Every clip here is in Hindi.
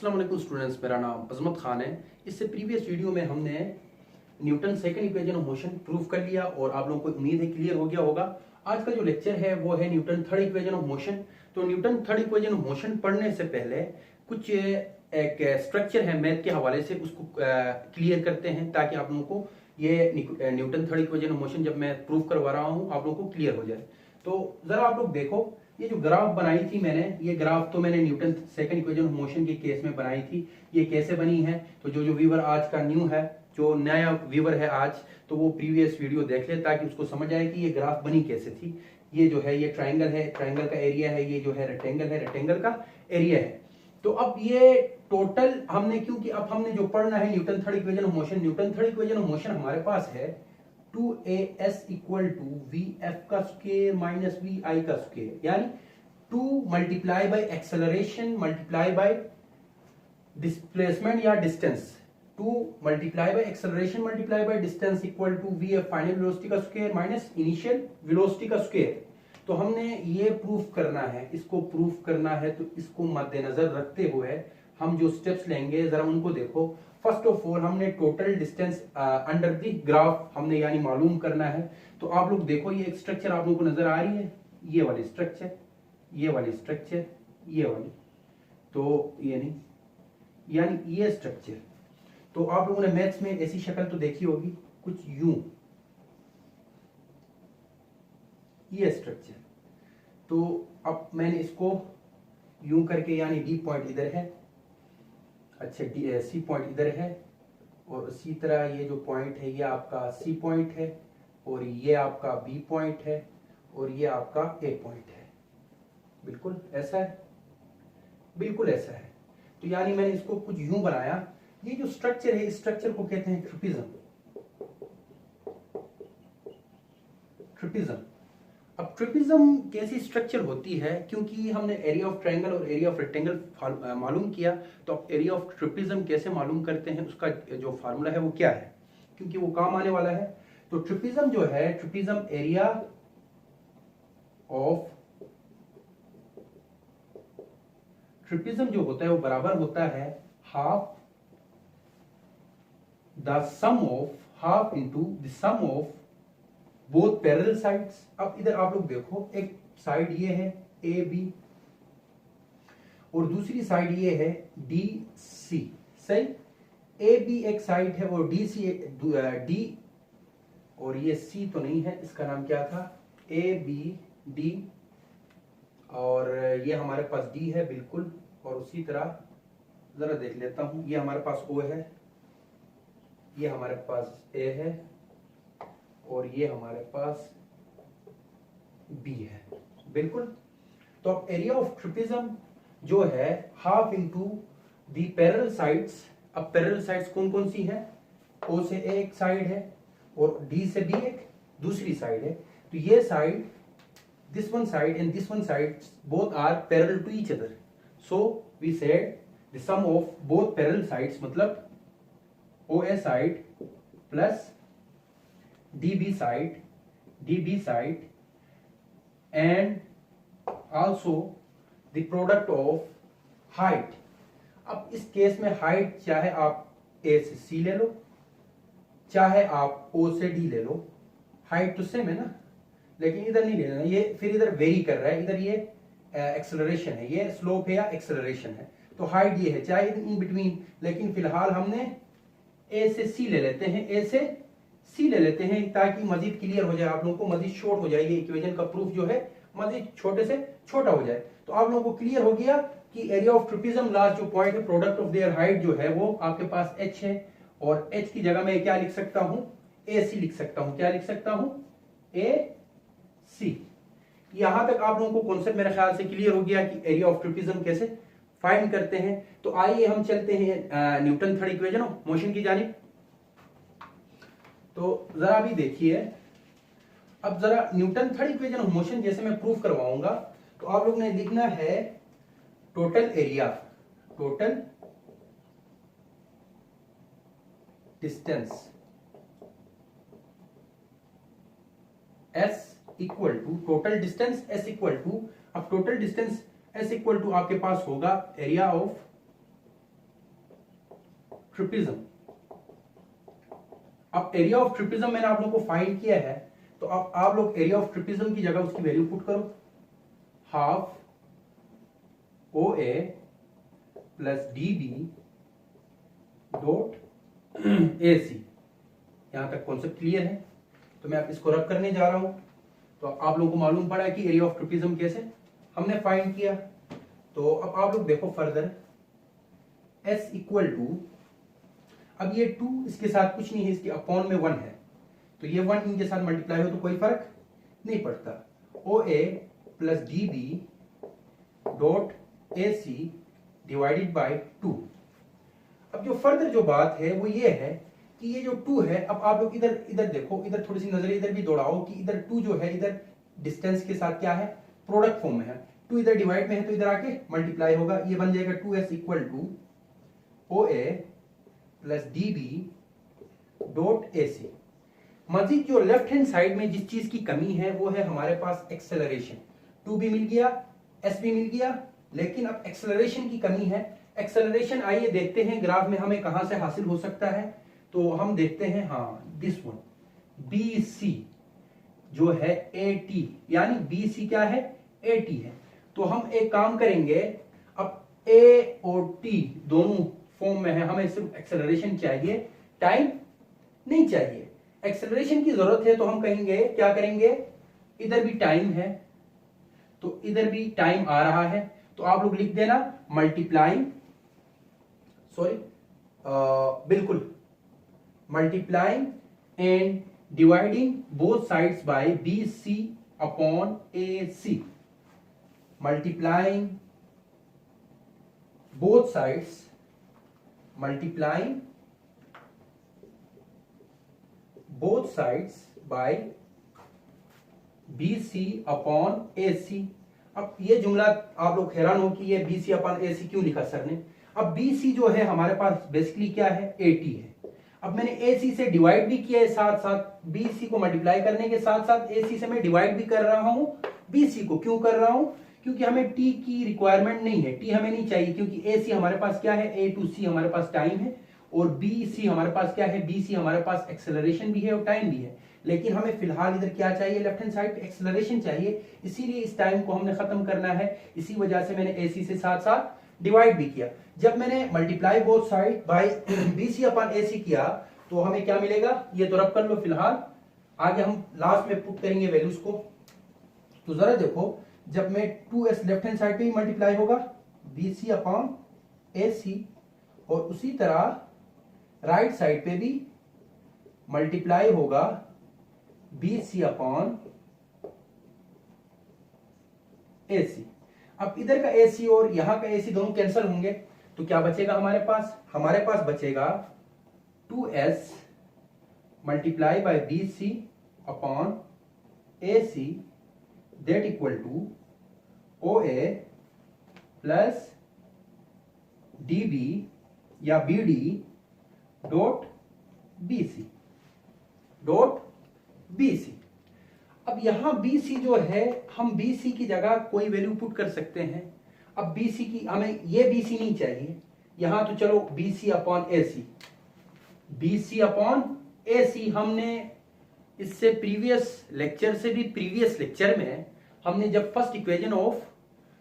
अस्सलाम वालेकुम स्टूडेंट्स, मेरा नाम अजमत खान है। इससे प्रीवियस वीडियो में हमने Newton second equation of motion prove कर लिया और आप लोगों को उम्मीद है क्लियर हो गया होगा। आज का जो लेक्चर है वो है Newton third equation of motion. तो Newton third equation of motion पढ़ने से पहले कुछ एक स्ट्रक्चर है मैथ के हवाले से, उसको क्लियर करते हैं ताकि आप लोगों को ये Newton third equation of motion जब मैं प्रूव करवा रहा हूँ आप लोगों को क्लियर हो जाए। तो जरा आप लोग देखो, ये जो ग्राफ बनाई थी मैंने, ये ग्राफ तो मैंने Newton second equation of motion के केस में बनाई थी। ये कैसे बनी है, तो जो व्यूवर आज का न्यू है, जो नया व्यूवर है आज, तो वो प्रीवियस वीडियो देख ले ताकि उसको समझ आए कि ये ग्राफ बनी कैसे थी। ये जो है ये ट्राइंगल है, ट्राइंगल का एरिया है, ये जो है रेक्टेंगल है, रेक्टेंगल का एरिया है। तो अब ये टोटल हमने, क्योंकि अब हमने जो पढ़ना है Newton third equation of motion, Newton third equation of motion हमारे पास है 2as इक्वल टू vf का स्क्वायर माइनस vi का स्क्वायर, यानी 2 multiply by acceleration multiply by displacement या distance, 2 multiply by acceleration multiply by distance equal to vf final velocity का स्क्वायर माइनस इनिशियल वेलोसिटी का स्क्वायर। तो हमने ये प्रूफ करना है, इसको प्रूफ करना है, तो इसको मद्देनजर रखते हुए हम जो स्टेप्स लेंगे जरा उनको देखो। फर्स्ट ऑफ ऑल हमने total distance under the graph हमने यानी मालूम करना है। तो आप लोग देखो, ये एक स्ट्रक्चर आप लोगों को नजर आ रही है, ये वाली स्ट्रक्चर, ये वाली स्ट्रक्चर, ये वाली, तो ये नहीं, यानी ये स्ट्रक्चर। तो आप लोगों ने मैथ्स में ऐसी शक्ल तो देखी होगी, कुछ यूं, ये स्ट्रक्चर। तो अब मैंने इसको यूं करके, यानी डी पॉइंट इधर है, अच्छा सी पॉइंट इधर है, और इसी तरह ये जो पॉइंट है ये आपका सी पॉइंट है, और ये आपका बी पॉइंट है, और ये आपका ए पॉइंट है। बिल्कुल ऐसा है, बिल्कुल ऐसा है। तो यानी मैंने इसको कुछ यूं बनाया। ये जो स्ट्रक्चर है, इस स्ट्रक्चर को कहते हैं ट्रिपिज्म। ट्रिपिज्म, अब ट्रिपिज्म कैसी स्ट्रक्चर होती है, क्योंकि हमने एरिया ऑफ ट्रायंगल और एरिया ऑफ रेक्टेंगल मालूम किया, तो अब एरिया ऑफ ट्रिपिज्म कैसे मालूम करते हैं, उसका जो फार्मूला है वो क्या है, क्योंकि वो काम आने वाला है। तो ट्रिपिज्म जो है, ट्रिपिज्म एरिया ऑफ ट्रिपिज्म जो होता है वो बराबर होता है half the sum of, half into the sum of both parallel sides. अब इधर आप लोग देखो, एक साइड ये है ए बी और दूसरी साइड ये है डी सी, सही। ए बी एक साइड है और डी सी डी, और ये सी तो नहीं है, इसका नाम क्या था, ए बी डी, और ये हमारे पास डी है बिल्कुल। और उसी तरह जरा देख लेता हूं, ये हमारे पास ओ है, ये हमारे पास ए है, और ये हमारे पास बी है, बिल्कुल। तो अब एरिया ऑफ ट्रिपिज्म जो है हाफ इंटू दी पैरेलल साइड्स। अब पैरेलल साइड्स कौन कौन सी हैं, ओ से ए एक साइड है और डी से बी एक दूसरी साइड है। तो ये side, this one side and this one side both are parallel to each other, so we said the sum of both parallel sides, मतलब O A side plus DB side and also the product of height। अब इस केस में हाइट चाहे आप A से C ले लो, चाहे आप O से D ले लो, हाइट तो सेम है ना, लेकिन इधर नहीं लेना, ये फिर इधर वेरी कर रहा है, इधर ये एक्सेलरेशन है, ये स्लोप है या एक्सेलरेशन है। तो हाइट ये है, चाहे इन बिटवीन, लेकिन फिलहाल हमने A से C ले लेते हैं, A से सी ले लेते हैं ताकि मजीद क्लियर हो जाए, आप लोगों को मजीद शॉर्ट हो जाए, ये इक्वेशन का प्रूफ जो है मजीद छोटे से छोटा हो जाए। तो आप लोगों को क्लियर हो गया कि एरिया ऑफ ट्रिपिज्म लास्ट जो पॉइंट है, प्रोडक्ट ऑफ देयर हाइट जो है वो आपके पास h है, और h की जगह मैं क्या लिख सकता हूं, AC लिख सकता हूं। क्या लिख सकता हूं, AC। यहां तक आप लोगों को कॉन्सेप्ट मेरे ख्याल से क्लियर हो गया कि एरिया ऑफ ट्रिपिज्म कैसे फाइंड करते हैं। तो आइए हम चलते हैं Newton third equation of motion की जानिब। तो जरा अभी देखिए, अब जरा Newton third equation of motion जैसे मैं प्रूफ करवाऊंगा, तो आप लोग ने लिखना है total area, total distance S equal to, total distance S equal to, अब total distance S equal to आपके पास होगा एरिया ऑफ ट्रिपिज्म। अब एरिया ऑफ ट्रिपिज्म मैंने आप लोगों को फाइंड किया है, तो अब आप लोग एरिया ऑफ ट्रिपिज्म की जगह उसकी वैल्यू पुट करो, half O A plus D B dot A C. यहां तक कॉन्सेप्ट क्लियर है? तो मैं अब इसको रब करने जा रहा हूं। तो आप लोगों को मालूम पड़ा है कि एरिया ऑफ ट्रिपिज्म कैसे हमने फाइंड किया। तो अब आप लोग देखो फर्दर, S इक्वल टू, अब ये 2 इसके साथ कुछ नहीं है, इसके अपॉन में 1 है, तो ये 1 इनके साथ मल्टीप्लाई हो तो कोई फर्क नहीं पड़ता। O A plus D B dot A C divided by 2। अब जो फर्दर जो बात है वो ये है कि ये जो 2 है, अब आप लोग इधर इधर देखो, इधर थोड़ी सी नजर इधर भी दौड़ाओ कि इधर 2 जो है इधर डिस्टेंस के साथ क्या है, प्रोडक्ट फॉर्म में है। 2 इधर डिवाइड में है तो इधर आके मल्टीप्लाई होगा, ये बन जाएगा 2s equal to O A plus D B dot A C. मजीद जो लेफ्ट हैंड साइड में जिस चीज की कमी है वो है हमारे पास एक्सेलरेशन। 2 भी मिल गया, s भी मिल गया, लेकिन अब एक्सेलरेशन की कमी है। एक्सेलरेशन आइए देखते हैं ग्राफ में हमें कहां से हासिल हो सकता है। तो हम देखते हैं, हाँ दिस वन बी सी जो है ए टी, यानी बी सी क्या है, ए टी है। तो हम एक काम करेंगे, अब ए और टी दोनों फॉर्म में है, हमें सिर्फ एक्सेलरेशन चाहिए, टाइम नहीं चाहिए। एक्सेलरेशन की जरूरत है तो हम कहेंगे क्या करेंगे, इधर भी टाइम है तो इधर भी टाइम आ रहा है, तो आप लोग लिख देना मल्टीप्लाइंग, सॉरी बिल्कुल multiplying and dividing both sides by B C upon A C. Multiplying both sides, multiplying both sides by B C upon A C. अब ये जुमला आप लोग हैरान हो कि ये बी सी अपॉन ए सी क्यों लिखा सर ने। अब बी सी जो है हमारे पास बेसिकली क्या है, ए टी है। अब मैंने ए सी से डिवाइड भी किया है, साथ साथ बी सी को मल्टीप्लाई करने के साथ साथ ए सी से मैं डिवाइड भी कर रहा हूं बी सी को। क्यों कर रहा हूं, क्योंकि हमें टी की रिक्वायरमेंट नहीं है, टी हमें नहीं चाहिए, क्योंकि ए सी हमारे पास क्या है, ए टू सी हमारे पास टाइम है, और बी सी हमारे पास क्या है, बी सी हमारे पास एक्सेलरेशन भी है और टाइम भी है। लेकिन हमें फिलहाल इधर क्या चाहिए, लेफ्ट हैंड साइड एक्सेलरेशन चाहिए, इसीलिए इस टाइम को हमने खत्म करना है। इसी वजह से मैंने ए सी से साथ साथ डिवाइड भी किया। जब मैंने multiply both side by B C upon A C किया तो हमें क्या मिलेगा, ये तो रब कर लो फिलहाल, आगे हम लास्ट में पुट करेंगे वैल्यूज को। तो जरा देखो, जब मैं 2s लेफ्ट हैंड साइड पे ही मल्टीप्लाई होगा बी सी अपॉन ए सी, और उसी तरह राइट साइड पे भी मल्टीप्लाई होगा B C upon A C. अब इधर का ए सी और यहां का ए सी दोनों कैंसिल होंगे, तो क्या बचेगा हमारे पास, हमारे पास बचेगा 2s multiply by B C upon A C, that equal to O A plus D B या B D dot B C dot B C. अब यहां बी सी जो है, हम बी सी की जगह कोई वैल्यू पुट कर सकते हैं। अब बी सी की हमें ये बी सी नहीं चाहिए यहां, तो चलो B C upon A C, B C upon A सी। हमने इससे प्रीवियस लेक्चर से भी प्रीवियस लेक्चर में हमने जब first equation of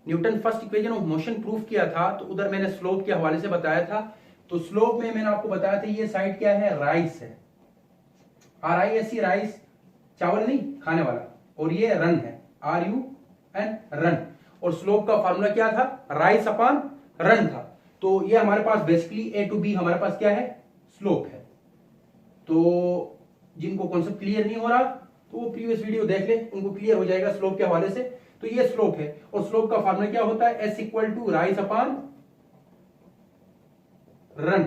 Newton first equation of motion proof किया था तो उधर मैंने स्लोप के हवाले से बताया था। तो स्लोप में मैंने आपको बताया था ये साइड क्या है, राइस है, RISE राइस, चावल नहीं खाने वाला, और ये रन है, RUN रन, और स्लोप का फार्मूला क्या था, राइस अपॉन रन था। तो ये हमारे पास बेसिकली A to B हमारे पास क्या है, स्लोप है। तो जिनको कॉन्सेप्ट क्लियर नहीं हो रहा तो वो प्रीवियस वीडियो देख ले, उनको क्लियर हो जाएगा स्लोप के हवाले से। तो ये स्लोप है, और स्लोप का फार्मूला क्या होता है, S equal to rise upon run.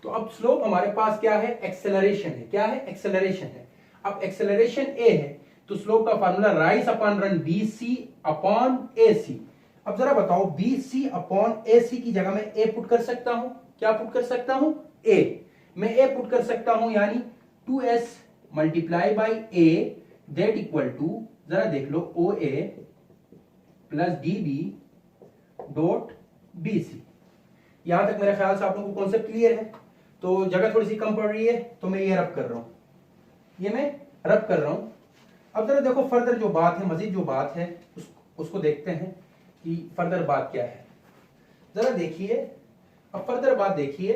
तो अब स्लोप हमारे पास क्या है, एक्सेलरेशन है, क्या है, एक्सेलरेशन है। अब एक्सेलरेशन A है तो स्लोप का formula rice upon run BC upon AC। अब जरा बताओ, BC अपॉन AC की जगह मैं A पुट कर सकता हूं, क्या पुट कर सकता हूं, A, मैं A पुट कर सकता हूं, यानी 2s multiply by A that equal to, जरा देख लो, OA plus DB dot BC। यहां तक मेरे ख्याल से आप लोगों को कॉन्सेप्ट क्लियर है। तो जगह थोड़ी सी कम पड़ रही है तो मैं ये रब कर रहा हूं, ये मैं रब कर रहा हूं। अब जरा देखो फर्दर जो बात है, मजीद जो बात है उसको देखते हैं कि फर्दर बात क्या है। जरा देखिए, अब फर्दर बात देखिए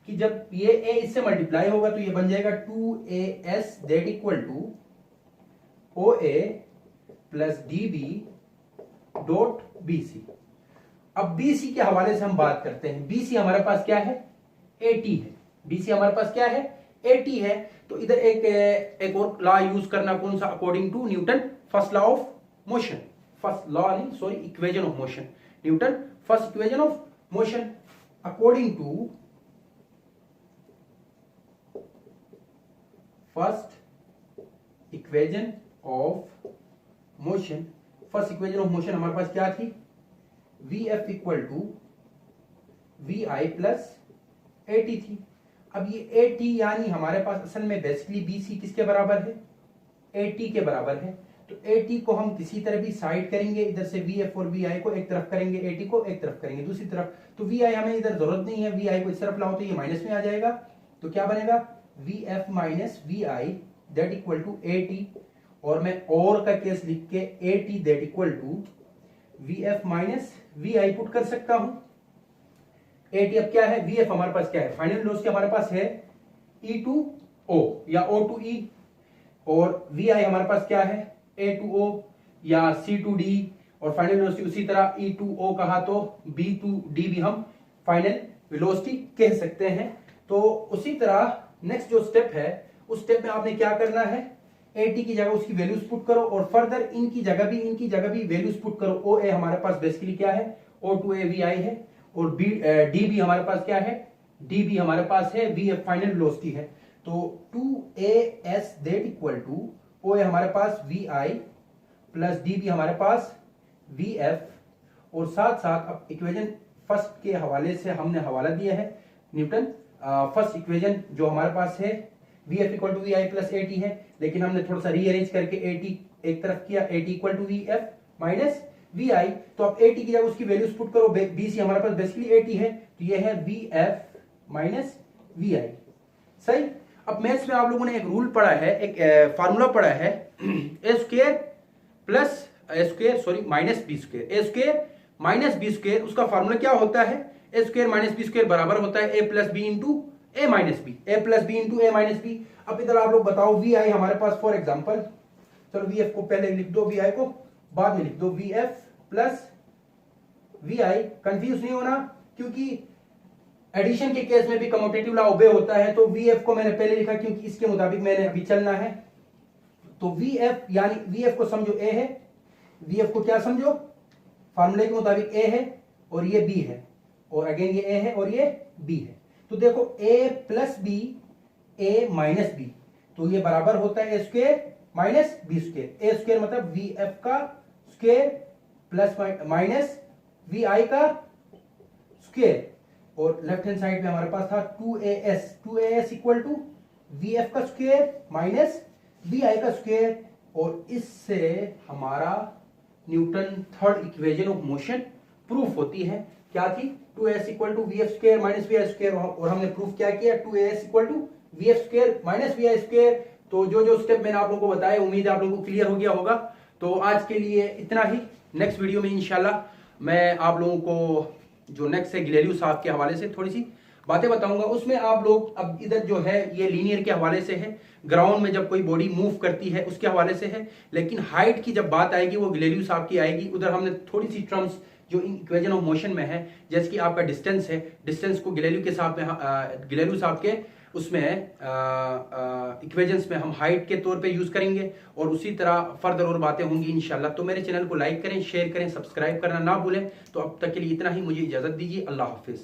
कि जब ये a इससे मल्टीप्लाई होगा तो ये बन जाएगा 2as that equal to OA plus DB dot BC। अब BC के हवाले से हम बात करते हैं। BC हमारे पास क्या है? 80 है। BC हमारे पास क्या है? 80 है। तो इधर एक और लॉ यूज करना, कौन सा? According to Newton first law of motion, first law नहीं sorry equation of motion, Newton first equation of motion. According to first equation of motion, first equation of motion हमारे पास क्या थी? VF equal to VI plus 80 थी। अब ये 80 यानी हमारे पास असल में बेसिकली BC किसके बराबर है? 80 के बराबर है। तो 80 को हम किसी तरह भी साइड करेंगे, इधर से VF और VI को एक तरफ करेंगे, 80 को एक तरफ करेंगे दूसरी तरफ। तो VI हमें इधर जरूरत नहीं है, VI को इस तरफ लाओ तो ये माइनस में आ जाएगा। तो क्या बनेगा? VF minus VI that equal to 80, और मैं और का केस लिख के 80 that equal to VF minus VI put कर सकता हूं। 80 अब क्या है? VF हमारे पास क्या है? फाइनल वेलोसिटी हमारे पास है E टू O या O टू E, और VI हमारे पास क्या है? A टू O या C टू D, और फाइनल वेलोसिटी उसी तरह E टू O कहा तो B टू D भी हम फाइनल वेलोसिटी कह सकते हैं। तो उसी तरह नेक्स्ट जो स्टेप है, उस स्टेप में आपने क्या करना है? 80 की जगह उसकी वैल्यूज पुट करो, और फर्दर इनकी जगह भी वैल्यूज पुट करो। OA हमारे पास बेसिकली क्या है? O टू A VI है, और DB हमारे पास क्या है? DB हमारे पास है VF फाइनल वेलोसिटी है। तो 2AS that equal to OA हमारे पास VI प्लस DB हमारे पास VF, और साथ साथ अब इक्वेशन फर्स्ट के हवाले से हमने हवाला दिया है न्यूटन फर्स्ट इक्वेशन जो हमारे पास है VF equal to VI plus 80 है, लेकिन हमने थोड़ा सा रीअरेंज करके 80 एक तरफ किया, 80 equal to VF minus VI। तो अब 80 की जगह उसकी वैल्यूज पुट करो, BC हमारे पास बेसिकली 80 है, तो ये है VF माइनस VI। सही। अब मैथ्स में आप लोगों ने एक रूल पढ़ा है, एक फार्मूला पढ़ा है, A square plus minus B square, A square minus B square. उसका फार्मूला क्या होता है? A square minus B square बराबर होता है A plus B into A minus B, A plus B into A minus B। अब इधर आप लोग बताओ VI हमारे पास फॉर एग्जांपल, चलो VF को पहले लिख दो, VI को बाद में लिख दो, VF प्लस VI। कंफ्यूज नहीं होना, क्योंकि एडिशन के केस में भी कम्यूटेटिव लॉ ओबे होता है। तो VF को मैंने पहले लिखा क्योंकि इसके मुताबिक मैंने अभी चलना है। तो VF यानी VF को समझो A है, VF को क्या समझो? फार्मूले के मुताबिक A है, और ये B है, और अगेन ये A है और ये B है। तो देखो A plus B, A minus B, तो ये बराबर होता है A square minus B square. A square मतलब VF का स्क्वायर प्लस माइनस VI का स्क्वायर, और लेफ्ट हैंड साइड में हमारे पास था 2AS इक्वल टू VF का स्क्वायर माइनस VI का स्क्वायर, और इससे हमारा Newton third equation of motion proof होती है। क्या थी? 2AS equal to VF square minus VI square, और हमने प्रूफ क्या किया? 2AS equal to VF square minus VI square. तो जो स्टेप मैंने आप लोगों को बताया, उम्मीद है आप लोगों को क्लियर हो गया होगा। तो आज के लिए इतना ही। नेक्स्ट वीडियो में इंशाल्लाह मैं आप लोगों को जो नेक्स्ट है गिलेलियो साहब के हवाले से थोड़ी सी बातें बताऊंगा। उसमें आप लोग, अब इधर जो है ये लीनियर के हवाले से है, ग्राउंड में जब कोई बॉडी मूव करती है उसके हवाले से है, लेकिन हाइट की जब बात आएगी वो गिलेलियो साहब की आएगी। उधर हमने थोड़ी सी टर्म्स जो इक्वेशन ऑफ मोशन में है, जैसे कि आपका डिस्टेंस है, डिस्टेंस को गिलेलियो साहब के उसमें इक्वेशंस में हम हाइट के तौर पे यूज करेंगे, और उसी तरह फर्दर और बातें होंगी इंशाल्लाह। तो मेरे चैनल को लाइक करें, शेयर करें, सब्सक्राइब करना ना भूलें। तो अब तक के लिए इतना ही, मुझे इजाजत दीजिए। अल्लाह हाफिज।